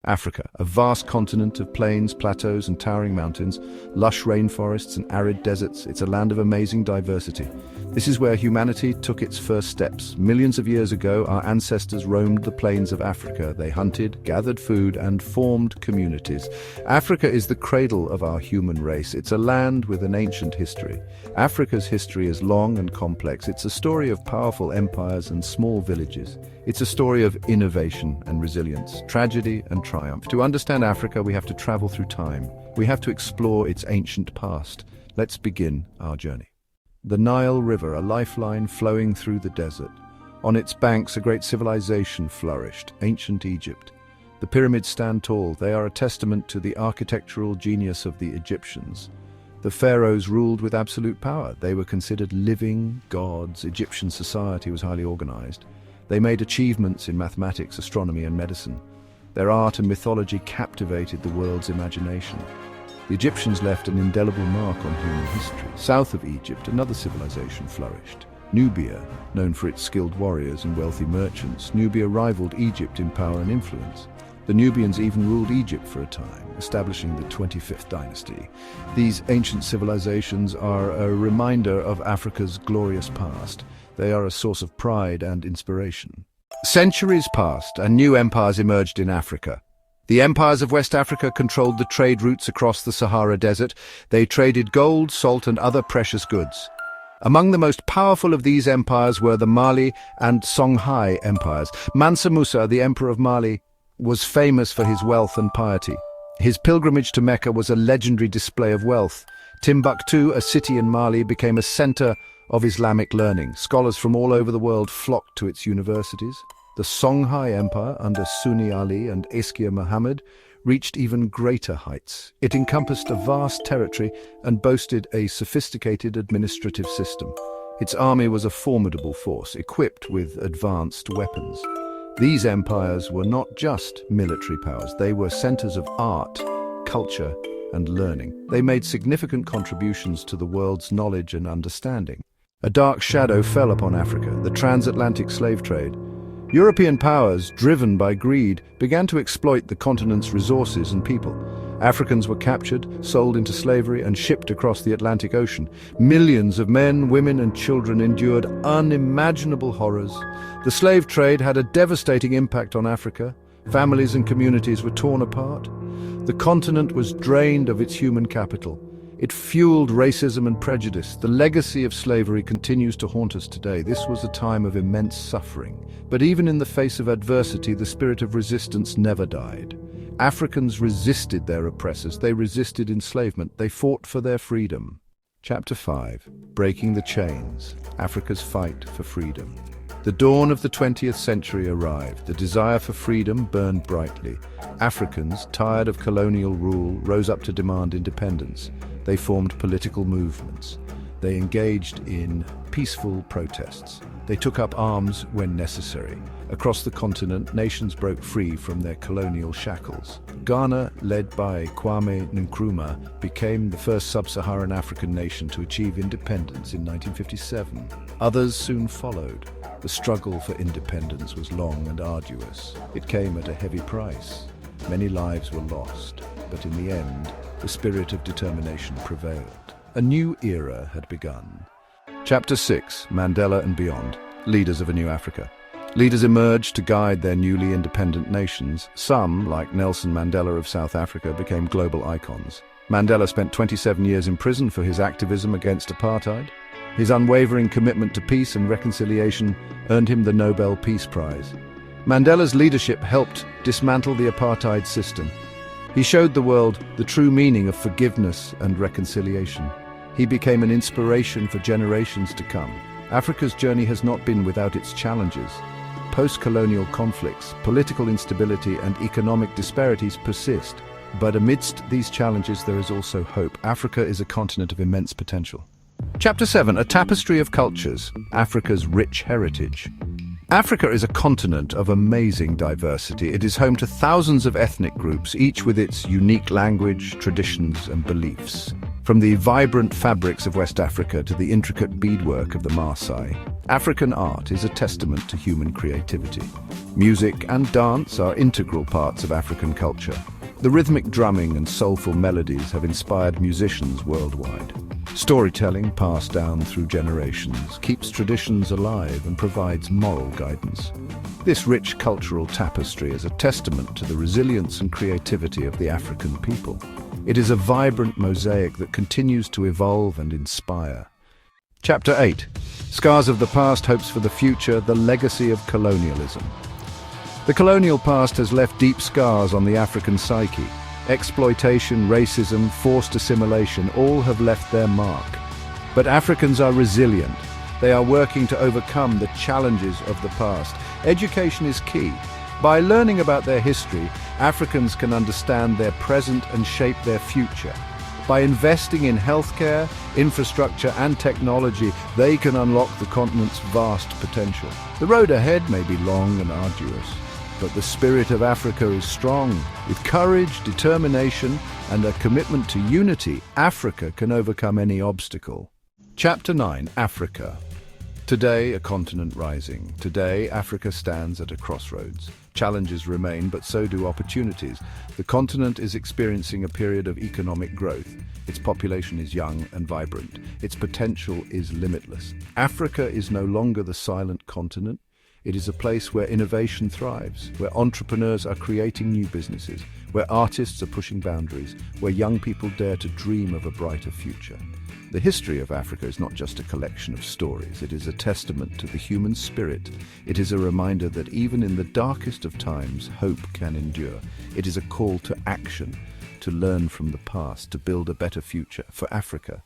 Africa, a vast continent of plains, plateaus, and towering mountains, lush rainforests and arid deserts. It's a land of amazing diversity. This is where humanity took its first steps. Millions of years ago, our ancestors roamed the plains of Africa. They hunted, gathered food, and formed communities. Africa is the cradle of our human race. It's a land with an ancient history. Africa's history is long and complex. It's a story of powerful empires and small villages. It's a story of innovation and resilience, tragedy and triumph. To understand Africa, we have to travel through time. We have to explore its ancient past. Let's begin our journey. The Nile River, a lifeline flowing through the desert. On its banks, a great civilization flourished, ancient Egypt. The pyramids stand tall. They are a testament to the architectural genius of the Egyptians. The pharaohs ruled with absolute power. They were considered living gods. Egyptian society was highly organized. They made achievements in mathematics, astronomy, and medicine. Their art and mythology captivated the world's imagination. The Egyptians left an indelible mark on human history. South of Egypt, another civilization flourished. Nubia, known for its skilled warriors and wealthy merchants, Nubia rivaled Egypt in power and influence. The Nubians even ruled Egypt for a time, establishing the 25th dynasty. These ancient civilizations are a reminder of Africa's glorious past. They are a source of pride and inspiration. Centuries passed and new empires emerged in Africa. The empires of West Africa controlled the trade routes across the Sahara Desert. They traded gold, salt, and other precious goods. Among the most powerful of these empires were the Mali and Songhai empires. Mansa Musa, the emperor of Mali, was famous for his wealth and piety. His pilgrimage to Mecca was a legendary display of wealth. Timbuktu, a city in Mali, became a center of Islamic learning. Scholars from all over the world flocked to its universities. The Songhai Empire, under Sunni Ali and Askia Muhammad, reached even greater heights. It encompassed a vast territory and boasted a sophisticated administrative system. Its army was a formidable force, equipped with advanced weapons. These empires were not just military powers, they were centers of art, culture, and learning. They made significant contributions to the world's knowledge and understanding. A dark shadow fell upon Africa, the transatlantic slave trade. European powers, driven by greed, began to exploit the continent's resources and people. Africans were captured, sold into slavery, and shipped across the Atlantic Ocean. Millions of men, women, and children endured unimaginable horrors. The slave trade had a devastating impact on Africa. Families and communities were torn apart. The continent was drained of its human capital. It fueled racism and prejudice. The legacy of slavery continues to haunt us today. This was a time of immense suffering. But even in the face of adversity, the spirit of resistance never died. Africans resisted their oppressors. They resisted enslavement. They fought for their freedom. Chapter 5. Breaking the Chains. Africa's Fight for Freedom. The dawn of the 20th century arrived. The desire for freedom burned brightly. Africans, tired of colonial rule, rose up to demand independence. They formed political movements. They engaged in peaceful protests. They took up arms when necessary. Across the continent, nations broke free from their colonial shackles. Ghana, led by Kwame Nkrumah, became the first sub-Saharan African nation to achieve independence in 1957. Others soon followed. The struggle for independence was long and arduous. It came at a heavy price. Many lives were lost, but in the end, the spirit of determination prevailed. A new era had begun. Chapter 6. Mandela and Beyond. Leaders of a New Africa. Leaders emerged to guide their newly independent nations. Some, like Nelson Mandela of South Africa, became global icons. Mandela spent 27 years in prison for his activism against apartheid. His unwavering commitment to peace and reconciliation earned him the Nobel Peace Prize. Mandela's leadership helped dismantle the apartheid system. He showed the world the true meaning of forgiveness and reconciliation. He became an inspiration for generations to come. Africa's journey has not been without its challenges. Post-colonial conflicts, political instability, and economic disparities persist. But amidst these challenges, there is also hope. Africa is a continent of immense potential. Chapter 7. A Tapestry of Cultures. Africa's Rich Heritage. Africa is a continent of amazing diversity. It is home to thousands of ethnic groups, each with its unique language, traditions, and beliefs. From the vibrant fabrics of West Africa to the intricate beadwork of the Maasai, African art is a testament to human creativity. Music and dance are integral parts of African culture. The rhythmic drumming and soulful melodies have inspired musicians worldwide. Storytelling, passed down through generations, keeps traditions alive and provides moral guidance. This rich cultural tapestry is a testament to the resilience and creativity of the African people. It is a vibrant mosaic that continues to evolve and inspire. Chapter 8. Scars of the Past, Hopes for the Future, the Legacy of Colonialism. The colonial past has left deep scars on the African psyche. Exploitation, racism, forced assimilation, all have left their mark. But Africans are resilient. They are working to overcome the challenges of the past. Education is key. By learning about their history, Africans can understand their present and shape their future. By investing in healthcare, infrastructure and technology, they can unlock the continent's vast potential. The road ahead may be long and arduous, but the spirit of Africa is strong. With courage, determination, and a commitment to unity, Africa can overcome any obstacle. Chapter 9. Africa. Today, a continent rising. Today, Africa stands at a crossroads. Challenges remain, but so do opportunities. The continent is experiencing a period of economic growth. Its population is young and vibrant. Its potential is limitless. Africa is no longer the silent continent. It is a place where innovation thrives, where entrepreneurs are creating new businesses, where artists are pushing boundaries, where young people dare to dream of a brighter future. The history of Africa is not just a collection of stories. It is a testament to the human spirit. It is a reminder that even in the darkest of times, hope can endure. It is a call to action, to learn from the past, to build a better future for Africa.